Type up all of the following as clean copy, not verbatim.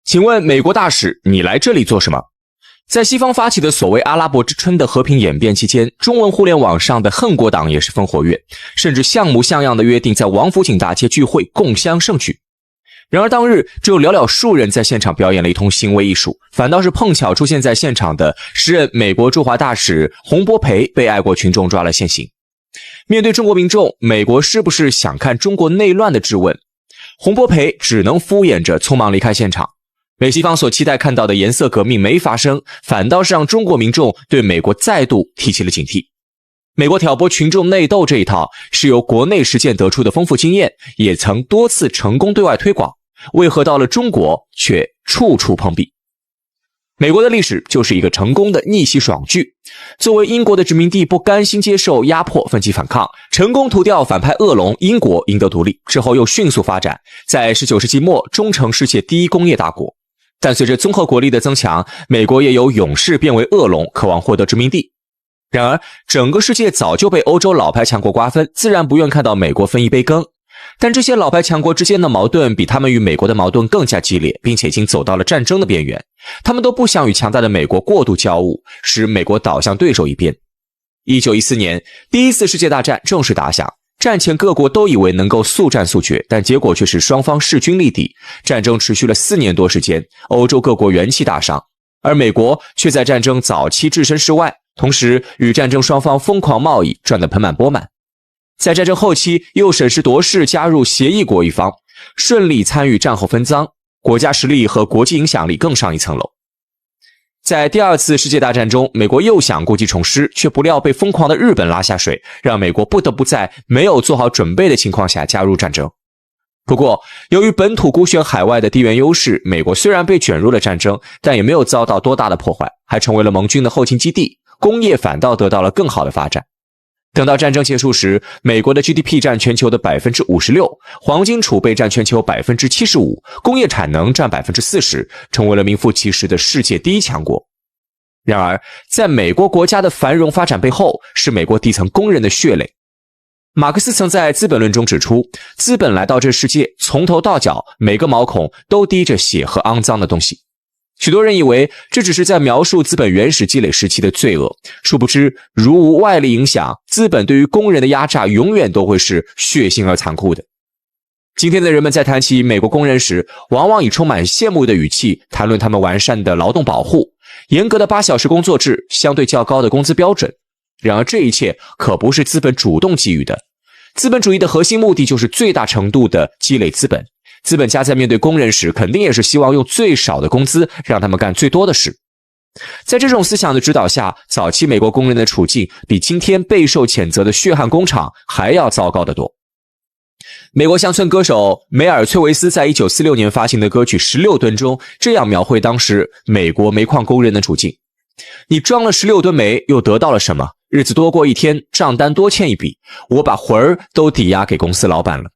请问美国大使，你来这里做什么？在西方发起的所谓阿拉伯之春的和平演变期间，中文互联网上的恨国党也十分活跃，甚至像模像样的约定在王府井大街聚会，共襄盛举。然而当日只有寥寥数人在现场表演了一通行为艺术，反倒是碰巧出现在现场的时任美国驻华大使洪博培被爱国群众抓了现行。面对中国民众美国是不是想看中国内乱的质问，洪博培只能敷衍着匆忙离开现场。美西方所期待看到的颜色革命没发生，反倒是让中国民众对美国再度提起了警惕。美国挑拨群众内斗这一套是由国内实践得出的丰富经验，也曾多次成功对外推广，为何到了中国却处处碰壁？美国的历史就是一个成功的逆袭爽剧。作为英国的殖民地，不甘心接受压迫，奋起反抗，成功屠掉反派恶龙，英国赢得独立之后又迅速发展，在19世纪末终成世界第一工业大国。但随着综合国力的增强，美国也由勇士变为恶龙，渴望获得殖民地。然而整个世界早就被欧洲老牌强国瓜分，自然不愿看到美国分一杯羹。但这些老牌强国之间的矛盾比他们与美国的矛盾更加激烈，并且已经走到了战争的边缘。他们都不想与强大的美国过度交恶，使美国倒向对手一边。1914年，第一次世界大战正式打响。战前各国都以为能够速战速决，但结果却是双方势均力敌。战争持续了4年多时间，欧洲各国元气大伤，而美国却在战争早期置身事外，同时与战争双方疯狂贸易，赚得盆满钵满。在战争后期又审时度势加入协议国一方，顺利参与战后分赃，国家实力和国际影响力更上一层楼。在第二次世界大战中，美国又想故技重施，却不料被疯狂的日本拉下水，让美国不得不在没有做好准备的情况下加入战争。不过由于本土孤悬海外的地缘优势，美国虽然被卷入了战争，但也没有遭到多大的破坏，还成为了盟军的后勤基地，工业反倒得到了更好的发展。等到战争结束时，美国的 GDP 占全球的 56%， 黄金储备占全球 75%， 工业产能占 40%， 成为了名副其实的世界第一强国。然而在美国国家的繁荣发展背后，是美国底层工人的血泪。马克思曾在《资本论》中指出，资本来到这世界，从头到脚每个毛孔都滴着血和肮脏的东西。许多人以为这只是在描述资本原始积累时期的罪恶，殊不知如无外力影响，资本对于工人的压榨永远都会是血腥而残酷的。今天的人们在谈起美国工人时，往往以充满羡慕的语气谈论他们完善的劳动保护、严格的8小时工作制、相对较高的工资标准。然而这一切可不是资本主动给予的，资本主义的核心目的就是最大程度的积累资本。资本家在面对工人时，肯定也是希望用最少的工资让他们干最多的事。在这种思想的指导下，早期美国工人的处境比今天备受谴责的血汗工厂还要糟糕得多。美国乡村歌手梅尔崔维斯在1946年发行的歌曲《16吨》中这样描绘当时美国煤矿工人的处境：你装了16吨煤又得到了什么？日子多过一天，账单多欠一笔，我把魂儿都抵押给公司老板了。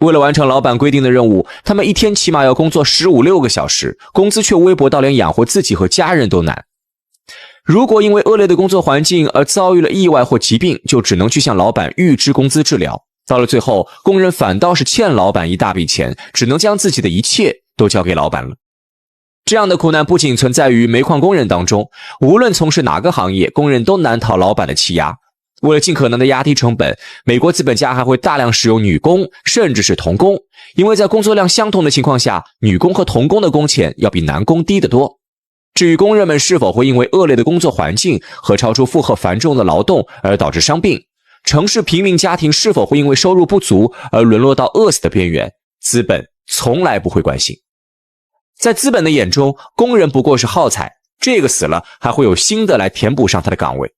为了完成老板规定的任务，他们一天起码要工作15-16个小时，工资却微薄到连养活自己和家人都难。如果因为恶劣的工作环境而遭遇了意外或疾病，就只能去向老板预支工资治疗。到了最后，工人反倒是欠老板一大笔钱，只能将自己的一切都交给老板了。这样的苦难不仅存在于煤矿工人当中，无论从事哪个行业，工人都难逃老板的欺压。为了尽可能的压低成本，美国资本家还会大量使用女工，甚至是童工，因为在工作量相同的情况下，女工和童工的工钱要比男工低得多。至于工人们是否会因为恶劣的工作环境和超出负荷繁重的劳动而导致伤病，城市平民家庭是否会因为收入不足而沦落到饿死的边缘，资本从来不会关心。在资本的眼中，工人不过是耗材，这个死了还会有新的来填补上他的岗位。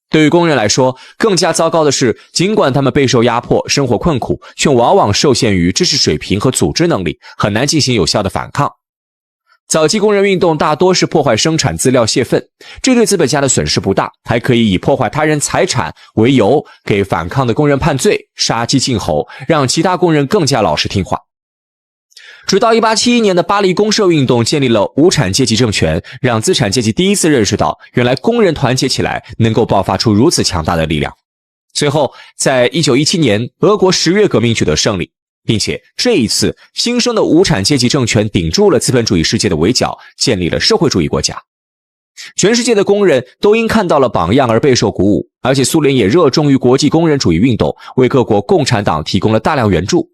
对于工人来说，更加糟糕的是，尽管他们备受压迫，生活困苦，却往往受限于知识水平和组织能力，很难进行有效的反抗。早期工人运动大多是破坏生产资料泄愤，这对资本家的损失不大，还可以以破坏他人财产为由，给反抗的工人判罪，杀鸡儆猴，让其他工人更加老实听话。直到1871年的巴黎公社运动建立了无产阶级政权，让资产阶级第一次认识到，原来工人团结起来能够爆发出如此强大的力量。随后在1917年，俄国10月革命取得胜利，并且这一次新生的无产阶级政权顶住了资本主义世界的围剿，建立了社会主义国家。全世界的工人都因看到了榜样而备受鼓舞，而且苏联也热衷于国际工人主义运动，为各国共产党提供了大量援助。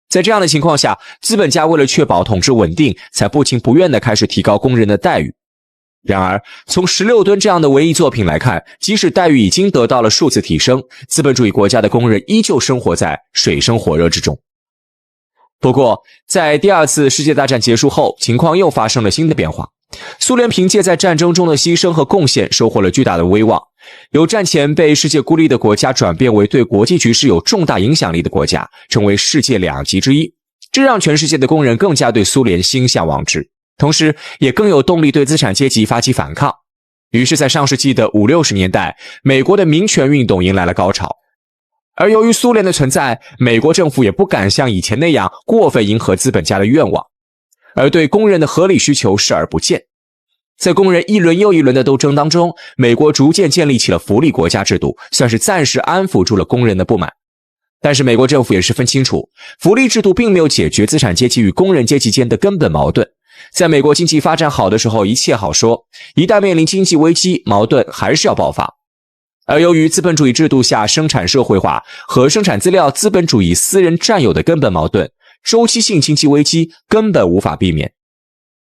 在这样的情况下，资本家为了确保统治稳定，才不情不愿地开始提高工人的待遇。然而，从16吨这样的文艺作品来看，即使待遇已经得到了数次提升，资本主义国家的工人依旧生活在水深火热之中。不过，在第二次世界大战结束后，情况又发生了新的变化。苏联凭借在战争中的牺牲和贡献，收获了巨大的威望，由战前被世界孤立的国家转变为对国际局势有重大影响力的国家，成为世界两极之一。这让全世界的工人更加对苏联心向往之，同时也更有动力对资产阶级发起反抗。于是在上世纪的50、60年代，美国的民权运动迎来了高潮。而由于苏联的存在，美国政府也不敢像以前那样过分迎合资本家的愿望，而对工人的合理需求视而不见。在工人一轮又一轮的斗争当中，美国逐渐建立起了福利国家制度，算是暂时安抚住了工人的不满。但是美国政府也十分清楚，福利制度并没有解决资产阶级与工人阶级间的根本矛盾。在美国经济发展好的时候，一切好说，一旦面临经济危机，矛盾还是要爆发。而由于资本主义制度下生产社会化和生产资料资本主义私人占有的根本矛盾，周期性经济危机根本无法避免。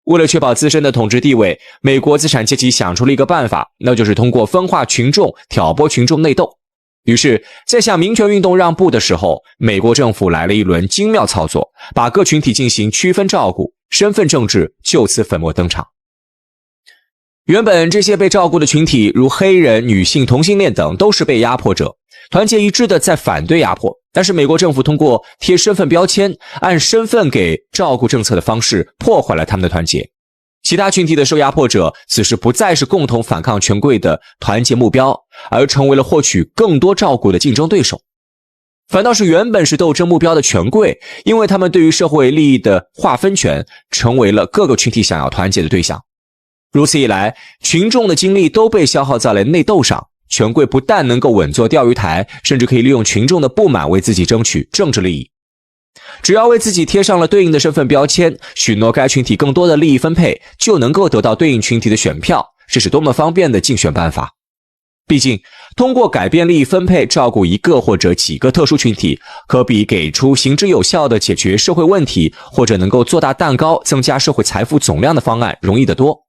为了确保自身的统治地位，美国资产阶级想出了一个办法，那就是通过分化群众挑拨群众内斗。于是在向民权运动让步的时候，美国政府来了一轮精妙操作，把各群体进行区分照顾，身份政治就此粉墨登场。原本这些被照顾的群体，如黑人、女性、同性恋等，都是被压迫者，团结一致的在反对压迫。但是美国政府通过贴身份标签，按身份给照顾政策的方式，破坏了他们的团结。其他群体的受压迫者此时不再是共同反抗权贵的团结目标，而成为了获取更多照顾的竞争对手。反倒是原本是斗争目标的权贵，因为他们对于社会利益的划分权，成为了各个群体想要团结的对象。如此一来，群众的精力都被消耗在了内斗上，权贵不但能够稳坐钓鱼台，甚至可以利用群众的不满为自己争取政治利益。只要为自己贴上了对应的身份标签，许诺该群体更多的利益分配，就能够得到对应群体的选票，这是多么方便的竞选办法。毕竟通过改变利益分配照顾一个或者几个特殊群体，可比给出行之有效的解决社会问题，或者能够做大蛋糕增加社会财富总量的方案容易得多。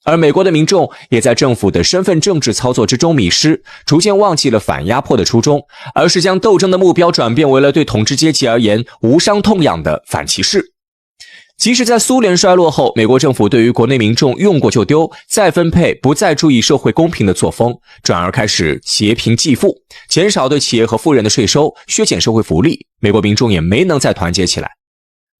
而美国的民众也在政府的身份政治操作之中迷失，逐渐忘记了反压迫的初衷，而是将斗争的目标转变为了对统治阶级而言无伤痛痒的反歧视。即使在苏联衰落后，美国政府对于国内民众用过就丢、再分配不再注意社会公平的作风，转而开始劫贫济富，减少对企业和富人的税收，削减社会福利，美国民众也没能再团结起来。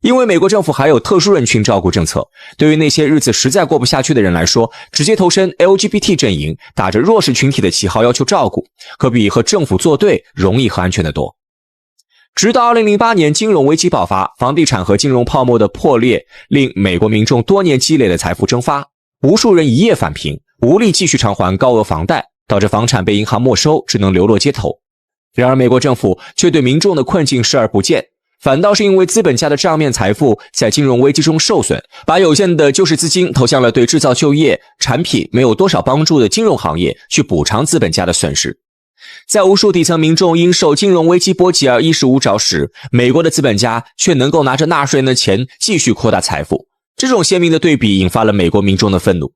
因为美国政府还有特殊人群照顾政策，对于那些日子实在过不下去的人来说，直接投身 LGBT 阵营，打着弱势群体的旗号要求照顾，可比和政府作对容易和安全得多。直到2008年金融危机爆发，房地产和金融泡沫的破裂令美国民众多年积累的财富蒸发，无数人一夜返贫，无力继续偿还高额房贷，导致房产被银行没收，只能流落街头。然而美国政府却对民众的困境视而不见，反倒是因为资本家的账面财富在金融危机中受损，把有限的救市资金投向了对制造就业产品没有多少帮助的金融行业，去补偿资本家的损失。在无数底层民众因受金融危机波及而衣食无着时，美国的资本家却能够拿着纳税人的钱继续扩大财富。这种鲜明的对比引发了美国民众的愤怒，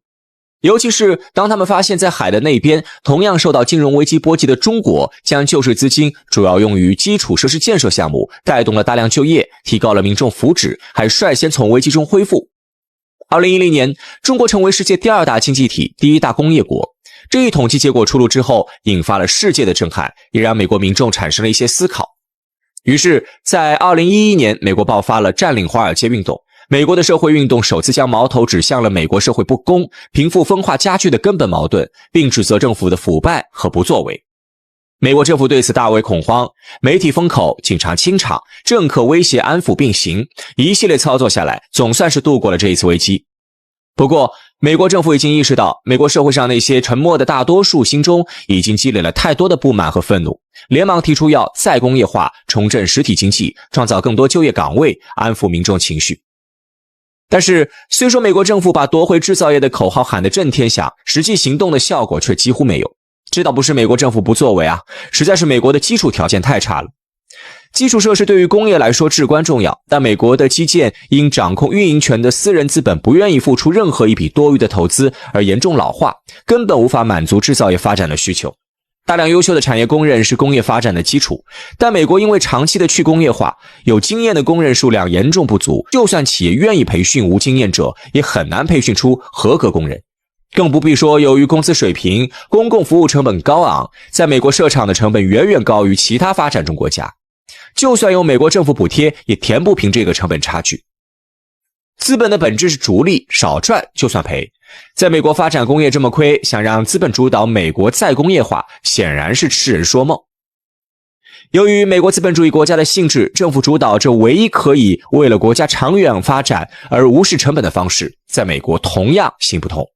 尤其是当他们发现在海的那边同样受到金融危机波及的中国，将救市资金主要用于基础设施建设项目，带动了大量就业，提高了民众福祉，还率先从危机中恢复。2010年，中国成为世界第2大经济体、第1大工业国。这一统计结果出炉之后，引发了世界的震撼，也让美国民众产生了一些思考。于是在2011年，美国爆发了占领华尔街运动。美国的社会运动首次将矛头指向了美国社会不公、贫富分化加剧的根本矛盾，并指责政府的腐败和不作为。美国政府对此大为恐慌，媒体封口，警察清场，政客威胁安抚并行，一系列操作下来，总算是度过了这一次危机。不过美国政府已经意识到，美国社会上那些沉默的大多数心中已经积累了太多的不满和愤怒，连忙提出要再工业化、重振实体经济、创造更多就业岗位、安抚民众情绪。但是，虽说美国政府把夺回制造业的口号喊得震天响，实际行动的效果却几乎没有。这倒不是美国政府不作为啊，实在是美国的基础条件太差了。基础设施对于工业来说至关重要，但美国的基建因掌控运营权的私人资本不愿意付出任何一笔多余的投资而严重老化，根本无法满足制造业发展的需求。大量优秀的产业工人是工业发展的基础，但美国因为长期的去工业化，有经验的工人数量严重不足，就算企业愿意培训无经验者，也很难培训出合格工人。更不必说由于工资水平、公共服务成本高昂，在美国设厂的成本远远高于其他发展中国家。就算有美国政府补贴，也填不平这个成本差距。资本的本质是逐利，少赚就算赔。在美国发展工业这么亏，想让资本主导美国再工业化，显然是痴人说梦。由于美国资本主义国家的性质，政府主导这唯一可以为了国家长远发展而无视成本的方式，在美国同样行不通。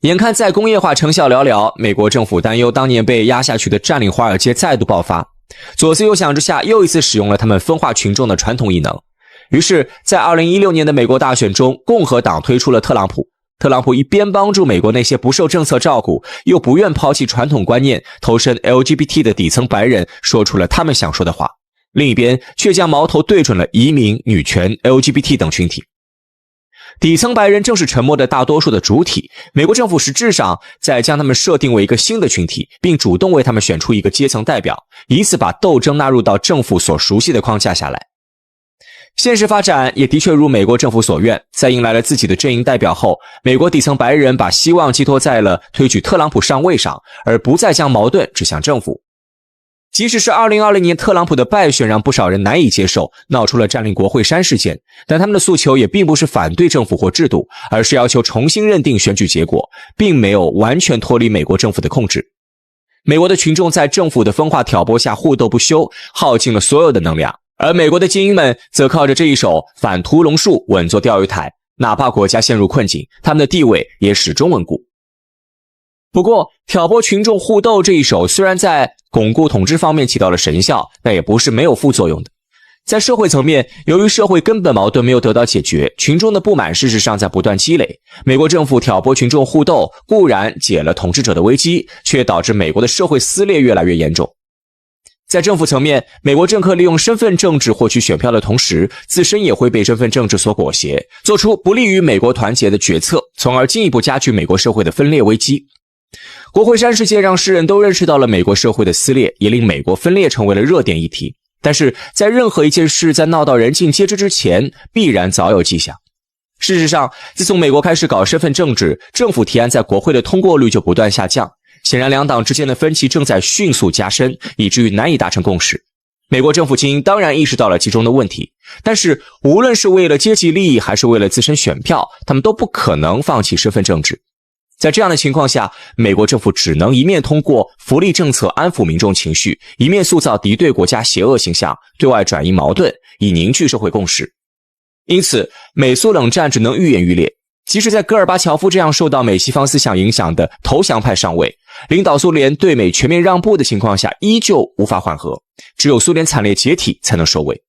眼看再工业化成效寥寥，美国政府担忧当年被压下去的占领华尔街再度爆发，左思右想之下，又一次使用了他们分化群众的传统异能。于是在2016年的美国大选中，共和党推出了特朗普。特朗普一边帮助美国那些不受政策照顾，又不愿抛弃传统观念、投身 LGBT 的底层白人说出了他们想说的话，另一边却将矛头对准了移民、女权、LGBT 等群体。底层白人正是沉默的大多数的主体，美国政府实质上在将他们设定为一个新的群体，并主动为他们选出一个阶层代表，以此把斗争纳入到政府所熟悉的框架下来。现实发展也的确如美国政府所愿，在迎来了自己的阵营代表后，美国底层白人把希望寄托在了推举特朗普上位上，而不再将矛盾指向政府。即使是2020年特朗普的败选让不少人难以接受，闹出了占领国会山事件，但他们的诉求也并不是反对政府或制度，而是要求重新认定选举结果，并没有完全脱离美国政府的控制。美国的群众在政府的分化挑拨下互斗不休，耗尽了所有的能量，而美国的精英们则靠着这一手反屠龙术稳坐钓鱼台，哪怕国家陷入困境，他们的地位也始终稳固。不过，挑拨群众互斗这一手虽然在巩固统治方面起到了神效，但也不是没有副作用的。在社会层面，由于社会根本矛盾没有得到解决，群众的不满事实上在不断积累。美国政府挑拨群众互斗，固然解了统治者的危机，却导致美国的社会撕裂越来越严重。在政府层面，美国政客利用身份政治获取选票的同时，自身也会被身份政治所裹挟，做出不利于美国团结的决策，从而进一步加剧美国社会的分裂危机。国会山事件让世人都认识到了美国社会的撕裂，也令美国分裂成为了热点议题。但是在任何一件事在闹到人尽皆知之前，必然早有迹象。事实上，自从美国开始搞身份政治，政府提案在国会的通过率就不断下降。显然两党之间的分歧正在迅速加深，以至于难以达成共识。美国政府精英当然意识到了其中的问题，但是无论是为了阶级利益还是为了自身选票，他们都不可能放弃身份政治。在这样的情况下，美国政府只能一面通过福利政策安抚民众情绪，一面塑造敌对国家邪恶形象，对外转移矛盾，以凝聚社会共识。因此，美苏冷战只能愈演愈烈。即使在戈尔巴乔夫这样受到美西方思想影响的投降派上位，领导苏联对美全面让步的情况下，依旧无法缓和，只有苏联惨烈解体才能收尾。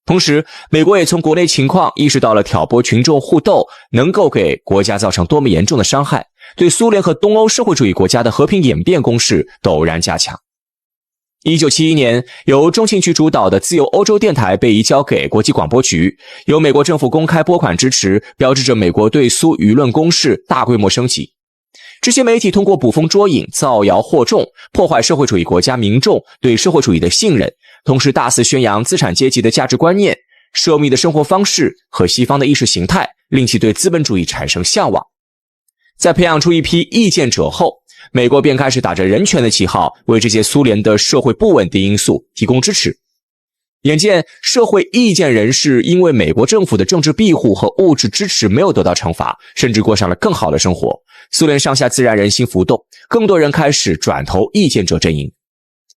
同时，美国也从国内情况意识到了挑拨群众互斗能够给国家造成多么严重的伤害，对苏联和东欧社会主义国家的和平演变攻势陡然加强。1971年，由中情局主导的自由欧洲电台被移交给国际广播局，由美国政府公开拨款支持，标志着美国对苏舆论攻势大规模升级。这些媒体通过捕风捉影、造谣惑众，破坏社会主义国家民众对社会主义的信任，同时大肆宣扬资产阶级的价值观念、奢靡的生活方式和西方的意识形态，令其对资本主义产生向往。在培养出一批意见者后，美国便开始打着人权的旗号，为这些苏联的社会不稳定因素提供支持。眼见社会意见人士因为美国政府的政治庇护和物质支持没有得到惩罚，甚至过上了更好的生活，苏联上下自然人心浮动，更多人开始转投意见者阵营。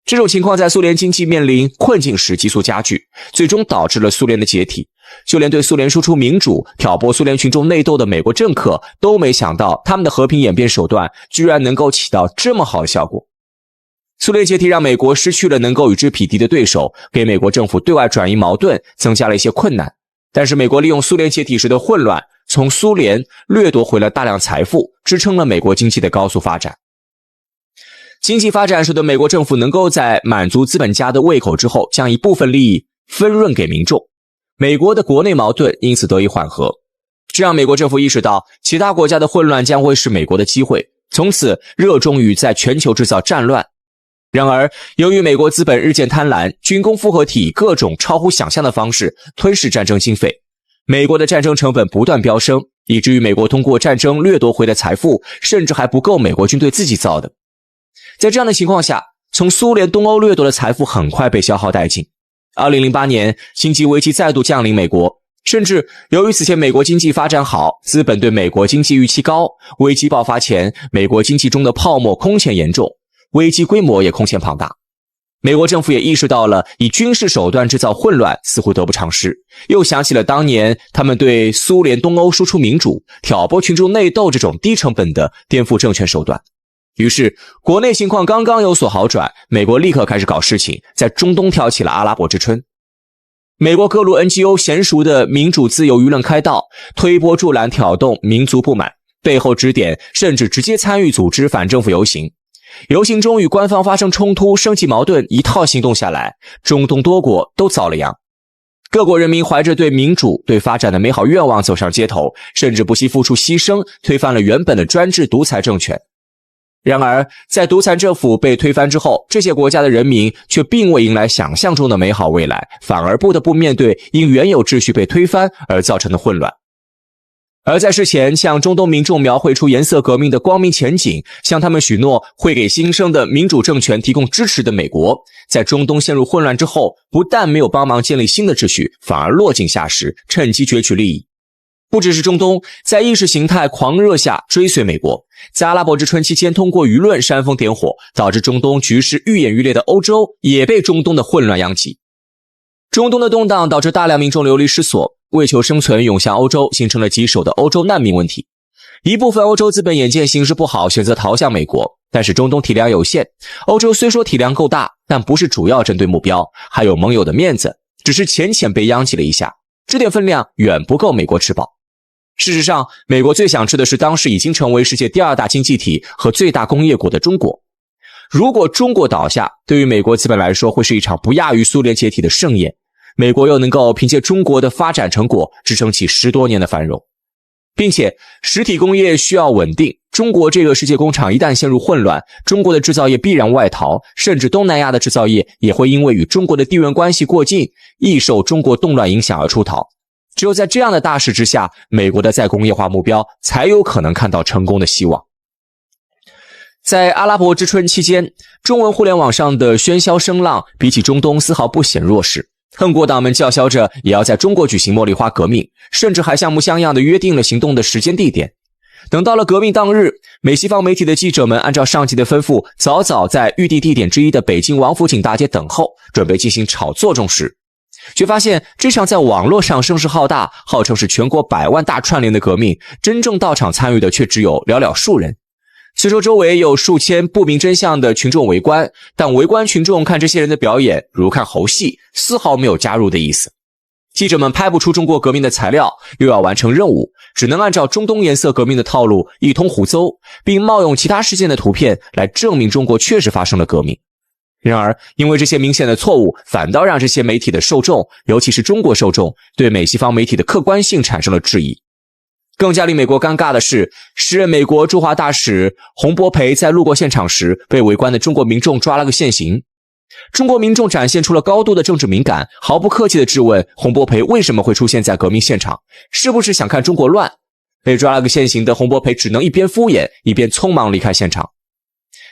这种情况在苏联经济面临困境时急速加剧，最终导致了苏联的解体。就连对苏联输出民主、挑拨苏联群众内斗的美国政客都没想到，他们的和平演变手段居然能够起到这么好的效果。苏联解体让美国失去了能够与之匹敌的对手，给美国政府对外转移矛盾增加了一些困难。但是美国利用苏联解体时的混乱，从苏联掠夺回了大量财富，支撑了美国经济的高速发展。经济发展使得美国政府能够在满足资本家的胃口之后，将一部分利益分润给民众，美国的国内矛盾因此得以缓和。这让美国政府意识到其他国家的混乱将会是美国的机会，从此热衷于在全球制造战乱。然而，由于美国资本日渐贪婪，军工复合体以各种超乎想象的方式吞噬战争经费，美国的战争成本不断飙升，以至于美国通过战争掠夺回的财富甚至还不够美国军队自己造的。在这样的情况下，从苏联东欧掠夺的财富很快被消耗殆尽。2008年，经济危机再度降临美国，甚至由于此前美国经济发展好，资本对美国经济预期高，危机爆发前，美国经济中的泡沫空前严重，危机规模也空前庞大。美国政府也意识到了以军事手段制造混乱似乎得不偿失，又想起了当年他们对苏联东欧输出民主、挑拨群众内斗这种低成本的颠覆政权手段。于是国内情况刚刚有所好转，美国立刻开始搞事情，在中东挑起了阿拉伯之春。美国各路 NGO 娴熟的民主自由舆论开道，推波助澜，挑动民族不满，背后指点甚至直接参与组织反政府游行。游行中与官方发生冲突，升级矛盾，一套行动下来，中东多国都遭了殃。各国人民怀着对民主、对发展的美好愿望走上街头，甚至不惜付出牺牲，推翻了原本的专制独裁政权。然而，在独裁政府被推翻之后，这些国家的人民却并未迎来想象中的美好未来，反而不得不面对因原有秩序被推翻而造成的混乱。而在事前向中东民众描绘出颜色革命的光明前景，向他们许诺会给新生的民主政权提供支持的美国，在中东陷入混乱之后，不但没有帮忙建立新的秩序，反而落井下石，趁机攫取利益。不只是中东，在意识形态狂热下追随美国，在阿拉伯之春期间通过舆论煽风点火，导致中东局势愈演愈烈的欧洲也被中东的混乱殃及。中东的动荡导致大量民众流离失所，为求生存涌向欧洲，形成了棘手的欧洲难民问题。一部分欧洲资本眼见形势不好，选择逃向美国，但是中东体量有限，欧洲虽说体量够大，但不是主要针对目标，还有盟友的面子，只是浅浅被殃及了一下，这点分量远不够美国吃饱。事实上，美国最想吃的是当时已经成为世界第二大经济体和最大工业国的中国。如果中国倒下，对于美国资本来说会是一场不亚于苏联解体的盛宴，美国又能够凭借中国的发展成果支撑起10多年的繁荣。并且实体工业需要稳定，中国这个世界工厂一旦陷入混乱，中国的制造业必然外逃，甚至东南亚的制造业也会因为与中国的地缘关系过近，易受中国动乱影响而出逃。只有在这样的大势之下，美国的再工业化目标才有可能看到成功的希望。在阿拉伯之春期间，中文互联网上的喧嚣声浪比起中东丝毫不显弱势，恨国党们叫嚣着也要在中国举行茉莉花革命，甚至还像模像样的约定了行动的时间地点。等到了革命当日，美西方媒体的记者们按照上级的吩咐，早早在预定地点之一的北京王府井大街等候，准备进行炒作中时，却发现这场在网络上声势浩大，号称是全国100万大串联的革命，真正到场参与的却只有寥寥数人。虽说周围有数千不明真相的群众围观，但围观群众看这些人的表演如看猴戏，丝毫没有加入的意思。记者们拍不出中国革命的材料，又要完成任务，只能按照中东颜色革命的套路一通胡诌，并冒用其他事件的图片来证明中国确实发生了革命。然而，因为这些明显的错误，反倒让这些媒体的受众，尤其是中国受众，对美西方媒体的客观性产生了质疑。更加令美国尴尬的是，时任美国驻华大使洪博培在路过现场时，被围观的中国民众抓了个现行。中国民众展现出了高度的政治敏感，毫不客气地质问洪博培为什么会出现在革命现场，是不是想看中国乱？被抓了个现行的洪博培只能一边敷衍，一边匆忙离开现场。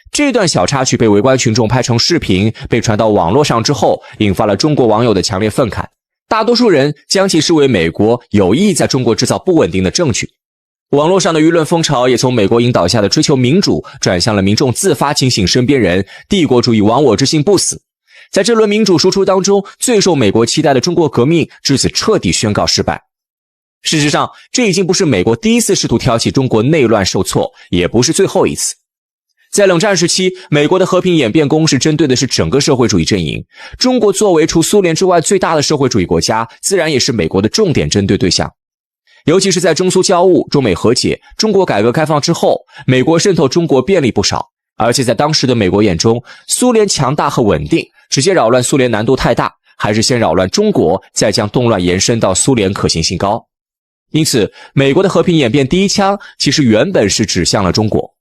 这段小插曲被围观群众拍成视频，被传到网络上之后，引发了中国网友的强烈愤慨。大多数人将其视为美国有意在中国制造不稳定的证据。网络上的舆论风潮也从美国引导下的追求民主，转向了民众自发警醒身边人，帝国主义亡我之心不死。在这轮民主输出当中，最受美国期待的中国革命至此彻底宣告失败。事实上，这已经不是美国第一次试图挑起中国内乱受挫，也不是最后一次。在冷战时期，美国的和平演变攻势针对的是整个社会主义阵营，中国作为除苏联之外最大的社会主义国家，自然也是美国的重点针对对象。尤其是在中苏交恶、中美和解、中国改革开放之后，美国渗透中国便利不少，而且在当时的美国眼中，苏联强大和稳定，直接扰乱苏联难度太大，还是先扰乱中国，再将动乱延伸到苏联可行性高。因此，美国的和平演变第一枪其实原本是指向了中国。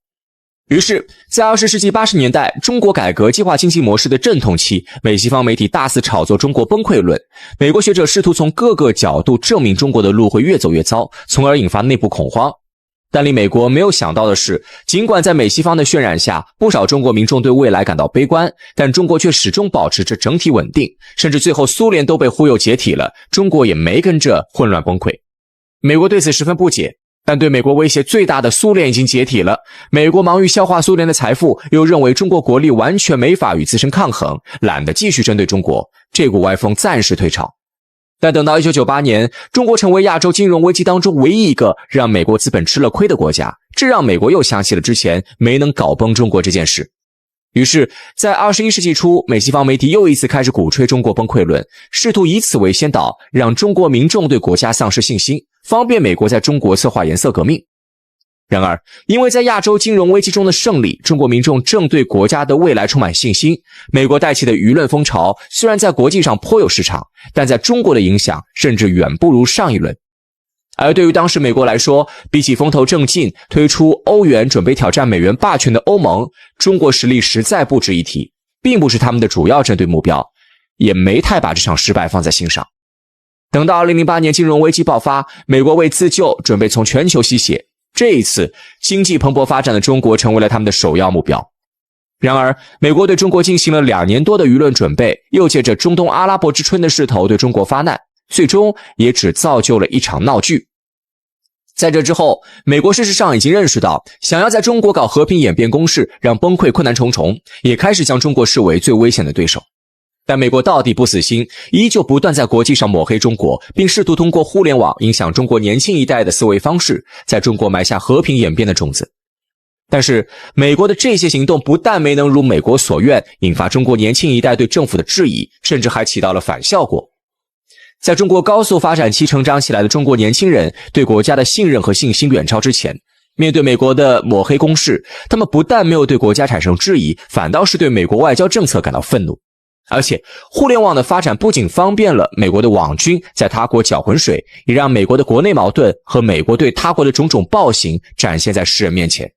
于是，在20世纪80年代，中国改革计划经济模式的阵痛期，美西方媒体大肆炒作中国崩溃论，美国学者试图从各个角度证明中国的路会越走越糟，从而引发内部恐慌。但令美国没有想到的是，尽管在美西方的渲染下，不少中国民众对未来感到悲观，但中国却始终保持着整体稳定，甚至最后苏联都被忽悠解体了，中国也没跟着混乱崩溃。美国对此十分不解，但对美国威胁最大的苏联已经解体了，美国忙于消化苏联的财富，又认为中国国力完全没法与自身抗衡，懒得继续针对中国，这股歪风暂时退潮。但等到1998年，中国成为亚洲金融危机当中唯一一个让美国资本吃了亏的国家，这让美国又想起了之前没能搞崩中国这件事。于是，在21世纪初，美西方媒体又一次开始鼓吹中国崩溃论，试图以此为先导，让中国民众对国家丧失信心，方便美国在中国策划颜色革命。然而，因为在亚洲金融危机中的胜利，中国民众正对国家的未来充满信心，美国带起的舆论风潮虽然在国际上颇有市场，但在中国的影响甚至远不如上一轮。而对于当时美国来说，比起风头正劲推出欧元准备挑战美元霸权的欧盟，中国实力实在不值一提，并不是他们的主要针对目标，也没太把这场失败放在心上。等到2008年金融危机爆发，美国为自救准备从全球吸血，这一次经济蓬勃发展的中国成为了他们的首要目标。然而，美国对中国进行了2年多的舆论准备，又借着中东阿拉伯之春的势头对中国发难，最终也只造就了一场闹剧。在这之后，美国事实上已经认识到，想要在中国搞和平演变攻势，让崩溃困难重重，也开始将中国视为最危险的对手。但美国到底不死心，依旧不断在国际上抹黑中国，并试图通过互联网影响中国年轻一代的思维方式，在中国埋下和平演变的种子。但是，美国的这些行动不但没能如美国所愿，引发中国年轻一代对政府的质疑，甚至还起到了反效果。在中国高速发展期成长起来的中国年轻人对国家的信任和信心远超之前，面对美国的抹黑攻势，他们不但没有对国家产生质疑，反倒是对美国外交政策感到愤怒。而且，互联网的发展不仅方便了美国的网军在他国搅浑水，也让美国的国内矛盾和美国对他国的种种暴行展现在世人面前。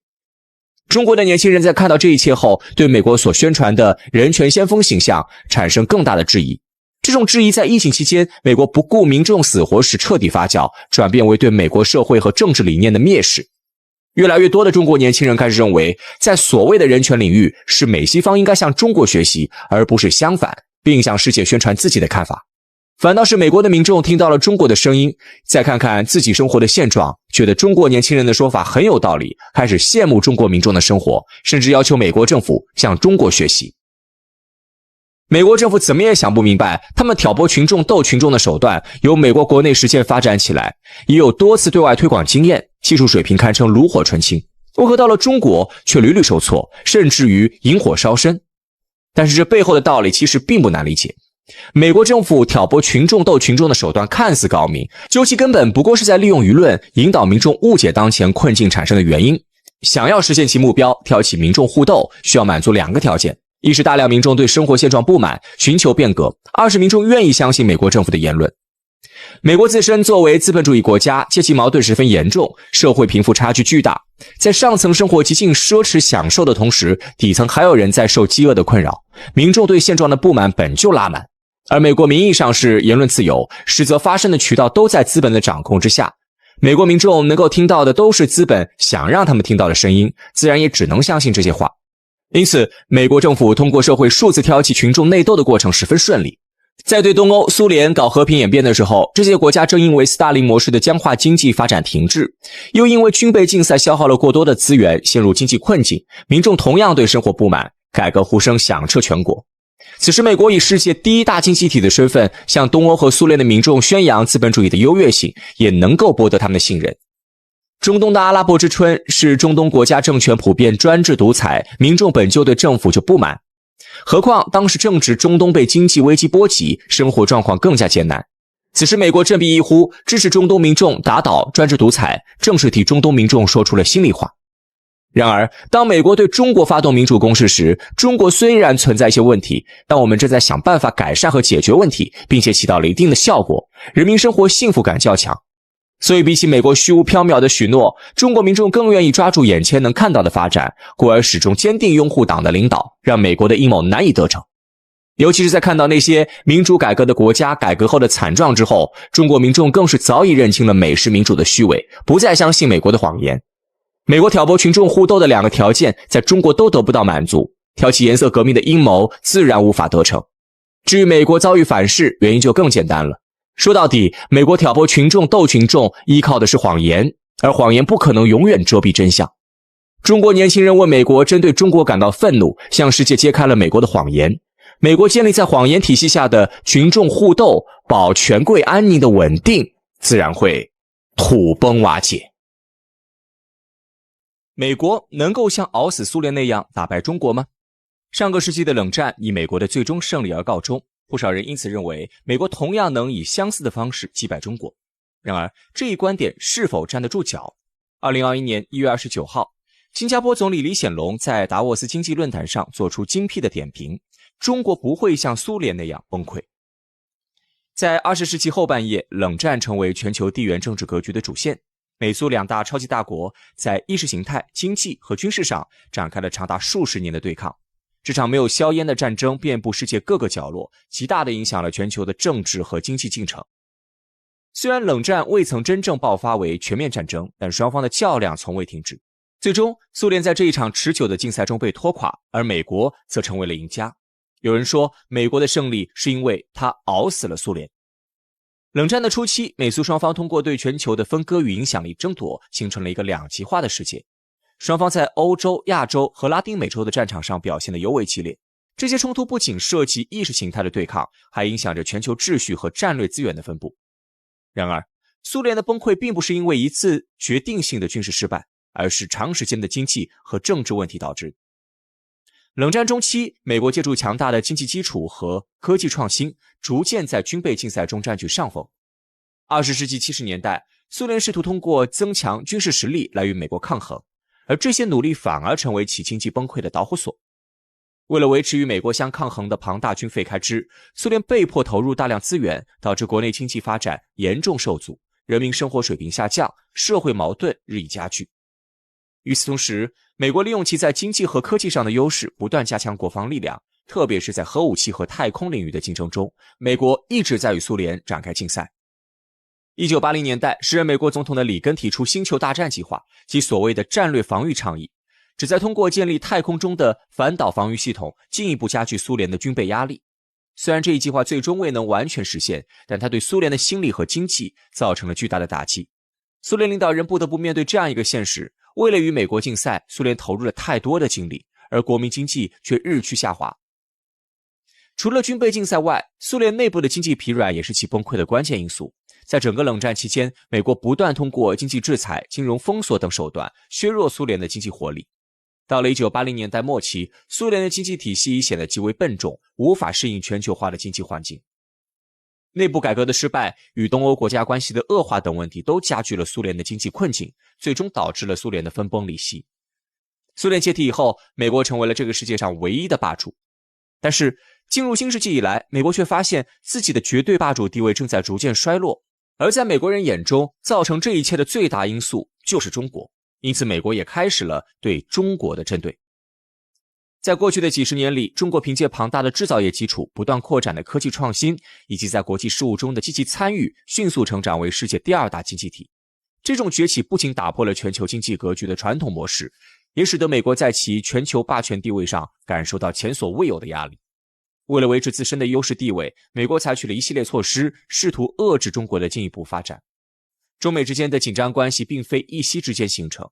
中国的年轻人在看到这一切后，对美国所宣传的人权先锋形象产生更大的质疑。这种质疑在疫情期间，美国不顾民众死活时彻底发酵，转变为对美国社会和政治理念的蔑视。越来越多的中国年轻人开始认为，在所谓的人权领域，是美西方应该向中国学习，而不是相反，并向世界宣传自己的看法。反倒是美国的民众听到了中国的声音，再看看自己生活的现状，觉得中国年轻人的说法很有道理，开始羡慕中国民众的生活，甚至要求美国政府向中国学习。美国政府怎么也想不明白，他们挑拨群众斗群众的手段由美国国内实践发展起来，也有多次对外推广经验，技术水平堪称炉火纯青，为何到了中国却屡屡受挫，甚至于引火烧身？但是这背后的道理其实并不难理解。美国政府挑拨群众斗群众的手段看似高明，究其根本不过是在利用舆论引导民众误解当前困境产生的原因。想要实现其目标，挑起民众互斗，需要满足2个条件：一是大量民众对生活现状不满，寻求变革；二是民众愿意相信美国政府的言论。美国自身作为资本主义国家，阶级矛盾十分严重，社会贫富差距巨大，在上层生活极尽奢侈享受的同时，底层还有人在受饥饿的困扰，民众对现状的不满本就拉满。而美国名义上是言论自由，实则发声的渠道都在资本的掌控之下，美国民众能够听到的都是资本想让他们听到的声音，自然也只能相信这些话。因此，美国政府通过社会数次挑起群众内斗的过程十分顺利。在对东欧、苏联搞和平演变的时候，这些国家正因为斯大林模式的僵化经济发展停滞，又因为军备竞赛消耗了过多的资源，陷入经济困境，民众同样对生活不满，改革呼声响彻全国。此时美国以世界第一大经济体的身份，向东欧和苏联的民众宣扬资本主义的优越性，也能够博得他们的信任。中东的阿拉伯之春是中东国家政权普遍专制独裁，民众本就对政府就不满。何况当时正值中东被经济危机波及，生活状况更加艰难。此时美国振臂一呼，支持中东民众打倒专制独裁，正是替中东民众说出了心里话。然而当美国对中国发动民主攻势时，中国虽然存在一些问题，但我们正在想办法改善和解决问题，并且起到了一定的效果，人民生活幸福感较强。所以比起美国虚无缥缈的许诺，中国民众更愿意抓住眼前能看到的发展，故而始终坚定拥护党的领导，让美国的阴谋难以得逞。尤其是在看到那些民主改革的国家改革后的惨状之后，中国民众更是早已认清了美式民主的虚伪，不再相信美国的谎言。美国挑拨群众互斗的两个条件在中国都得不到满足，挑起颜色革命的阴谋自然无法得逞。至于美国遭遇反噬，原因就更简单了。说到底，美国挑拨群众斗群众依靠的是谎言，而谎言不可能永远遮蔽真相。中国年轻人为美国针对中国感到愤怒，向世界揭开了美国的谎言。美国建立在谎言体系下的群众互斗保权贵安宁的稳定，自然会土崩瓦解。美国能够像熬死苏联那样打败中国吗？上个世纪的冷战以美国的最终胜利而告终，不少人因此认为美国同样能以相似的方式击败中国。然而这一观点是否站得住脚？2021年1月29号，新加坡总理李显龙在达沃斯经济论坛上做出精辟的点评，中国不会像苏联那样崩溃。在20世纪后半叶，冷战成为全球地缘政治格局的主线，美苏两大超级大国在意识形态、经济和军事上展开了长达数十年的对抗。这场没有硝烟的战争遍布世界各个角落，极大地影响了全球的政治和经济进程。虽然冷战未曾真正爆发为全面战争，但双方的较量从未停止。最终，苏联在这一场持久的竞赛中被拖垮，而美国则成为了赢家。有人说，美国的胜利是因为他熬死了苏联。冷战的初期，美苏双方通过对全球的分割与影响力争夺，形成了一个两极化的世界。双方在欧洲、亚洲和拉丁美洲的战场上表现得尤为激烈。这些冲突不仅涉及意识形态的对抗，还影响着全球秩序和战略资源的分布。然而，苏联的崩溃并不是因为一次决定性的军事失败，而是长时间的经济和政治问题导致。冷战中期，美国借助强大的经济基础和科技创新，逐渐在军备竞赛中占据上风。20世纪70年代，苏联试图通过增强军事实力来与美国抗衡，而这些努力反而成为其经济崩溃的导火索。为了维持与美国相抗衡的庞大军费开支，苏联被迫投入大量资源，导致国内经济发展严重受阻，人民生活水平下降，社会矛盾日益加剧。与此同时，美国利用其在经济和科技上的优势，不断加强国防力量，特别是在核武器和太空领域的竞争中，美国一直在与苏联展开竞赛。1980年代，时任美国总统的里根提出星球大战计划，即所谓的战略防御倡议，旨在通过建立太空中的反导防御系统，进一步加剧苏联的军备压力。虽然这一计划最终未能完全实现，但它对苏联的心理和经济造成了巨大的打击。苏联领导人不得不面对这样一个现实，为了与美国竞赛，苏联投入了太多的精力，而国民经济却日趋下滑。除了军备竞赛外，苏联内部的经济疲软也是其崩溃的关键因素。在整个冷战期间，美国不断通过经济制裁、金融封锁等手段削弱苏联的经济活力。到了1980年代末期，苏联的经济体系已显得极为笨重，无法适应全球化的经济环境。内部改革的失败与东欧国家关系的恶化等问题都加剧了苏联的经济困境，最终导致了苏联的分崩离析。苏联解体以后，美国成为了这个世界上唯一的霸主。但是进入新世纪以来，美国却发现自己的绝对霸主地位正在逐渐衰落，而在美国人眼中，造成这一切的最大因素就是中国，因此美国也开始了对中国的针对。在过去的几十年里，中国凭借庞大的制造业基础、不断扩展的科技创新，以及在国际事务中的积极参与，迅速成长为世界第二大经济体。这种崛起不仅打破了全球经济格局的传统模式，也使得美国在其全球霸权地位上感受到前所未有的压力。为了维持自身的优势地位，美国采取了一系列措施，试图遏制中国的进一步发展。中美之间的紧张关系并非一夕之间形成。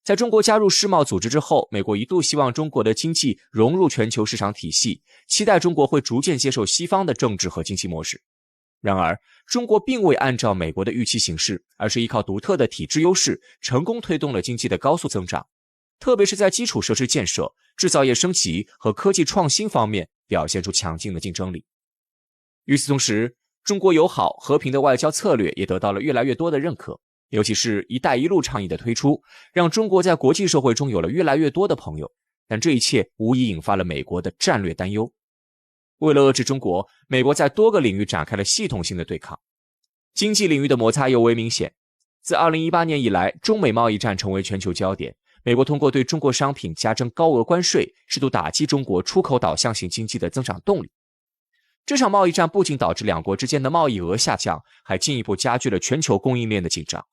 在中国加入世贸组织之后，美国一度希望中国的经济融入全球市场体系，期待中国会逐渐接受西方的政治和经济模式。然而，中国并未按照美国的预期行事，而是依靠独特的体制优势，成功推动了经济的高速增长，特别是在基础设施建设、制造业升级和科技创新方面表现出强劲的竞争力。与此同时，中国友好和平的外交策略也得到了越来越多的认可，尤其是一带一路倡议的推出，让中国在国际社会中有了越来越多的朋友，但这一切无疑引发了美国的战略担忧。为了遏制中国，美国在多个领域展开了系统性的对抗。经济领域的摩擦尤为明显。自2018年以来，中美贸易战成为全球焦点，美国通过对中国商品加征高额关税，试图打击中国出口导向型经济的增长动力。这场贸易战不仅导致两国之间的贸易额下降，还进一步加剧了全球供应链的紧张。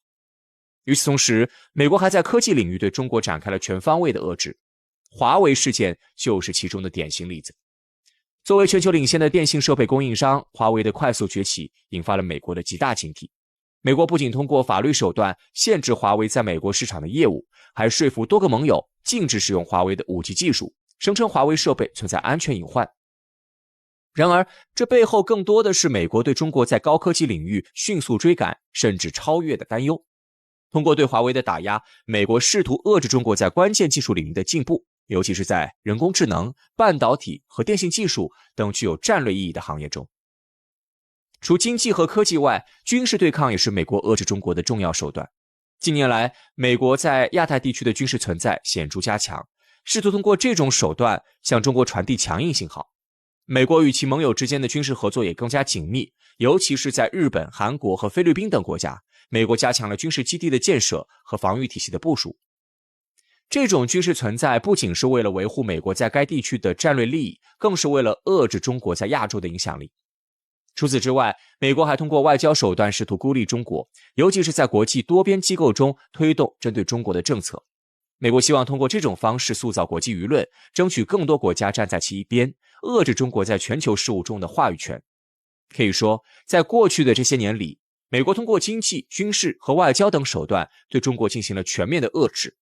与此同时，美国还在科技领域对中国展开了全方位的遏制，华为事件就是其中的典型例子。作为全球领先的电信设备供应商，华为的快速崛起引发了美国的极大警惕。美国不仅通过法律手段限制华为在美国市场的业务，还说服多个盟友禁止使用华为的 5G 技术，声称华为设备存在安全隐患。然而，这背后更多的是美国对中国在高科技领域迅速追赶甚至超越的担忧。通过对华为的打压，美国试图遏制中国在关键技术领域的进步，尤其是在人工智能、半导体和电信技术等具有战略意义的行业中。除经济和科技外，军事对抗也是美国遏制中国的重要手段。近年来，美国在亚太地区的军事存在显著加强，试图通过这种手段向中国传递强硬信号。美国与其盟友之间的军事合作也更加紧密，尤其是在日本、韩国和菲律宾等国家，美国加强了军事基地的建设和防御体系的部署。这种军事存在不仅是为了维护美国在该地区的战略利益，更是为了遏制中国在亚洲的影响力。除此之外，美国还通过外交手段试图孤立中国，尤其是在国际多边机构中推动针对中国的政策。美国希望通过这种方式塑造国际舆论，争取更多国家站在其一边，遏制中国在全球事务中的话语权。可以说，在过去的这些年里，美国通过经济、军事和外交等手段对中国进行了全面的遏制。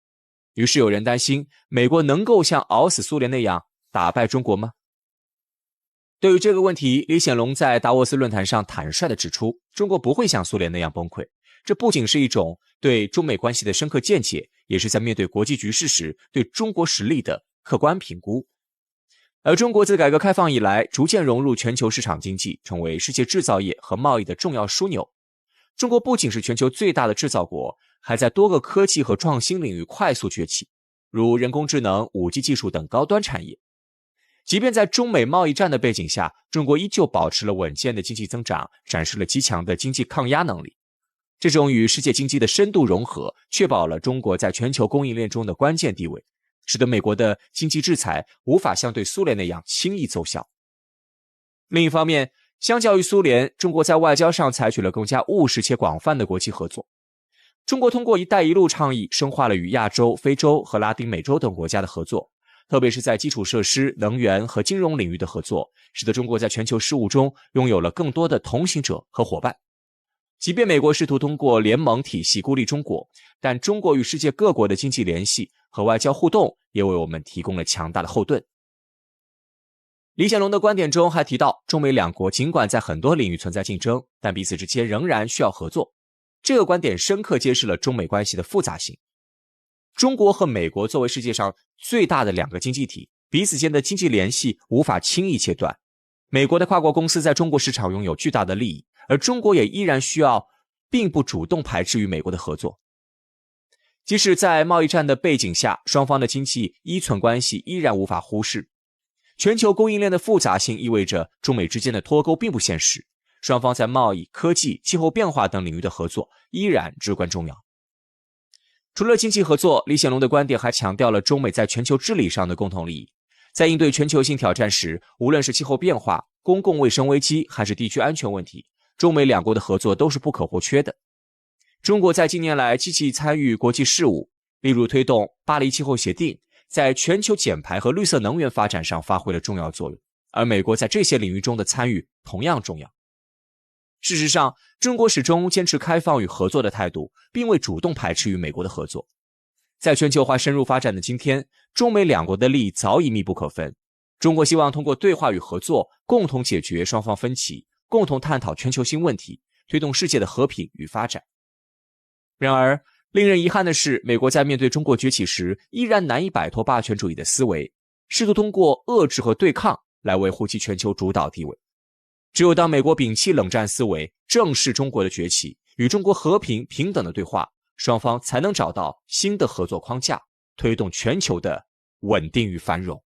于是有人担心，美国能够像熬死苏联那样打败中国吗？对于这个问题，李显龙在达沃斯论坛上坦率地指出，中国不会像苏联那样崩溃。这不仅是一种对中美关系的深刻见解，也是在面对国际局势时对中国实力的客观评估。而中国自改革开放以来，逐渐融入全球市场经济，成为世界制造业和贸易的重要枢纽。中国不仅是全球最大的制造国，还在多个科技和创新领域快速崛起，如人工智能、5G 技术等高端产业。即便在中美贸易战的背景下，中国依旧保持了稳健的经济增长，展示了极强的经济抗压能力。这种与世界经济的深度融合，确保了中国在全球供应链中的关键地位，使得美国的经济制裁无法像对苏联那样轻易奏效。另一方面，相较于苏联，中国在外交上采取了更加务实且广泛的国际合作。中国通过一带一路倡议，深化了与亚洲、非洲和拉丁美洲等国家的合作，特别是在基础设施、能源和金融领域的合作，使得中国在全球事务中拥有了更多的同行者和伙伴。即便美国试图通过联盟体系孤立中国，但中国与世界各国的经济联系和外交互动也为我们提供了强大的后盾。李显龙的观点中还提到，中美两国尽管在很多领域存在竞争，但彼此之间仍然需要合作。这个观点深刻揭示了中美关系的复杂性。中国和美国作为世界上最大的两个经济体，彼此间的经济联系无法轻易切断。美国的跨国公司在中国市场拥有巨大的利益，而中国也依然需要并不主动排斥与美国的合作。即使在贸易战的背景下，双方的经济依存关系依然无法忽视。全球供应链的复杂性意味着中美之间的脱钩并不现实，双方在贸易、科技、气候变化等领域的合作依然至关重要。除了经济合作，李显龙的观点还强调了中美在全球治理上的共同利益。在应对全球性挑战时，无论是气候变化、公共卫生危机还是地区安全问题，中美两国的合作都是不可或缺的。中国在近年来积极参与国际事务，例如推动巴黎气候协定，在全球减排和绿色能源发展上发挥了重要作用。而美国在这些领域中的参与同样重要。事实上，中国始终坚持开放与合作的态度，并未主动排斥与美国的合作。在全球化深入发展的今天，中美两国的利益早已密不可分。中国希望通过对话与合作，共同解决双方分歧，共同探讨全球性问题，推动世界的和平与发展。然而，令人遗憾的是，美国在面对中国崛起时，依然难以摆脱霸权主义的思维，试图通过遏制和对抗来维护其全球主导地位。只有当美国摒弃冷战思维，正视中国的崛起，与中国和平平等的对话，双方才能找到新的合作框架，推动全球的稳定与繁荣。